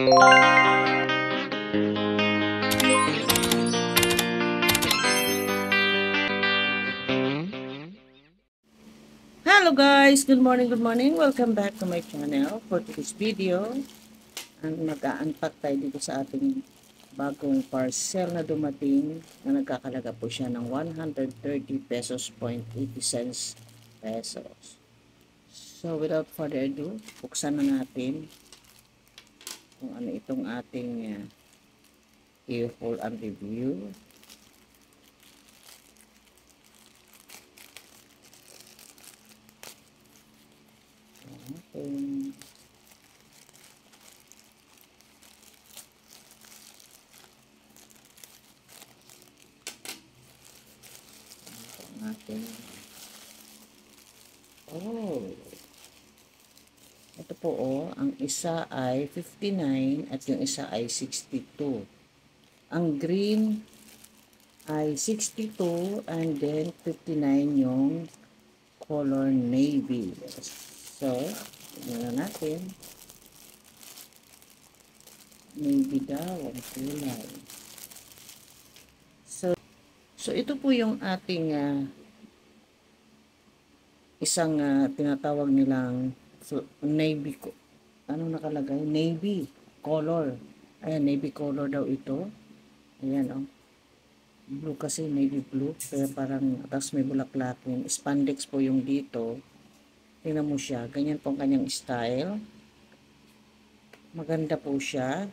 Hello guys! Good morning, good morning! Welcome back to my channel. For today's video, mag-a-unpack tayo dito sa ating bagong parcel na dumating na nagkakalaga po siya ng 130 pesos point 80 cents pesos. So without further ado, buksan na natin kung ano itong ating i-haul and review. Natin. Ito po ang isa ay 59 at yung isa ay 62. Ang green ay 62 and then 59 yung color navy. So, tingnan natin. Navy daw ang kulay. So ito po yung ating isang tinatawag nilang navy, ano nakalagay? Navy color. Ayan, navy color daw ito. Ayan, blue kasi, navy blue. Pero parang, tapos may bulaklakin. Spandex po yung dito. Tingnan mo siya. Ganyan po ang kanyang style. Maganda po siya.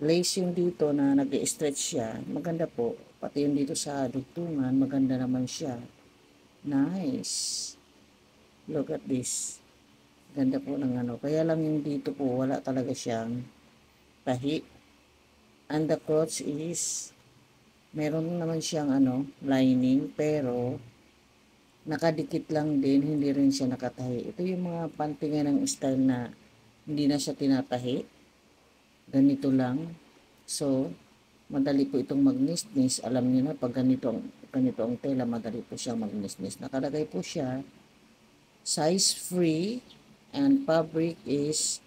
Lace yung dito na nag-stretch siya. Maganda po. Pati yung dito sa dugtungan, maganda naman siya. Nice. Look at this. Ganda po ng ano. Kaya lang yung dito po, wala talaga siyang tahi. And the crotch is, meron naman siyang lining, pero nakadikit lang din, hindi rin siya nakatahi. Ito yung mga pantingan ng style na hindi na siya tinatahi. Ganito lang. So, madali po itong magnisnis. Alam niyo na, pag ganito ang tela, madali po siyang magnisnis. Nakalagay po siya, size free, and fabric is,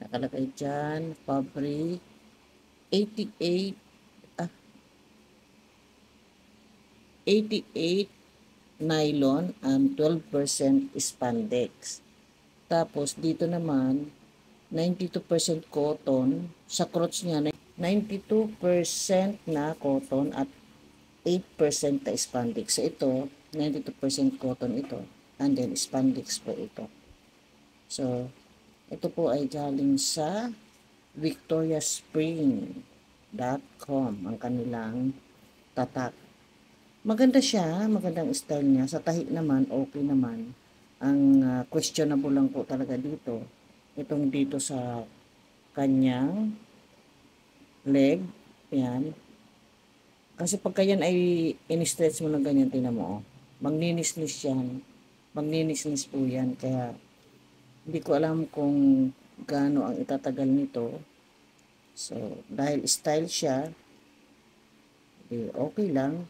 nakalagay dyan, fabric, 88 nylon and 12% spandex. Tapos, dito naman, 92% cotton. Sa crotch niya, 92% na cotton at 8% na spandex. So ito, 92% cotton ito. And then spandex po ito. So, ito po ay galing sa victoriaspring.com ang kanilang tatak. Maganda siya, magandang style niya. Sa tahi naman, okay naman. Ang questionable lang po talaga dito, itong dito sa kanyang leg, yan. Kasi pagka yan ay in-stretch mo na ganyan, tingnan mo, magninis-nis yan. Magninis-nis po yan. Kaya, hindi ko alam kung gaano ang itatagal nito. So, dahil style siya, okay lang.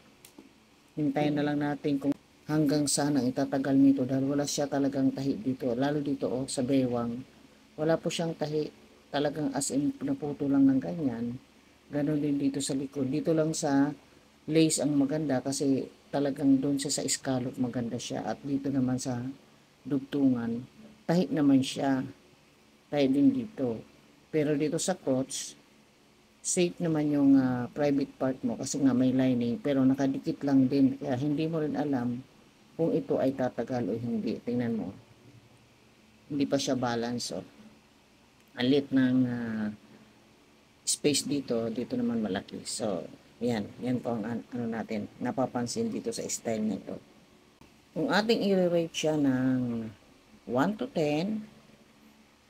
Hintayin na lang natin kung hanggang saan ang itatagal nito. Dahil wala siya talagang tahi dito. Lalo dito, sa bewang. Wala po siyang tahi. Talagang as in, naputo lang ng ganyan. Ganon din dito sa likod. Dito lang sa lace ang maganda kasi talagang doon siya sa scallop maganda siya. At dito naman sa dugtungan, tahi naman siya. Tahi din dito. Pero dito sa crotch, safe naman yung private part mo kasi nga may lining. Pero nakadikit lang din. Kaya hindi mo rin alam kung ito ay tatagal o hindi. Tingnan mo. Hindi pa siya balance. Alit ng space dito naman malaki. So, yan po ang natin napapansin dito sa style nito. Kung ating i-rate siya ng 1 to 10,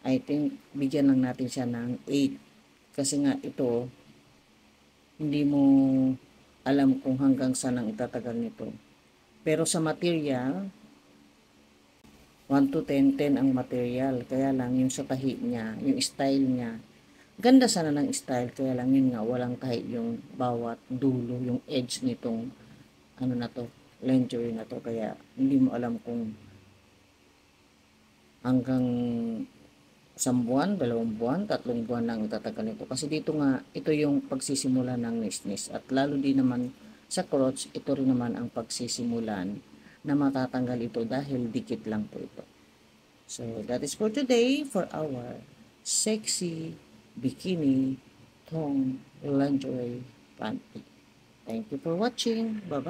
I think bigyan lang natin siya ng 8. Kasi nga ito, hindi mo alam kung hanggang saan ang itatagal nito. Pero sa material, 1 to 10, 10 ang material. Kaya lang yung sa tahi niya, yung style niya, ganda sana ng style, kaya lang yun nga, walang tahi yung bawat dulo, yung edge nitong lingerie na to. Kaya hindi mo alam kung hanggang isang buwan, 2 buwan, 3 buwan lang itatagal nito. Kasi dito nga, ito yung pagsisimula ng nisnis. At lalo din naman sa crotch, ito rin naman ang pagsisimulan na matatanggal ito dahil dikit lang po ito. So, that is for today for our sexy bikini thong lingerie panty. Thank you for watching. Bye-bye.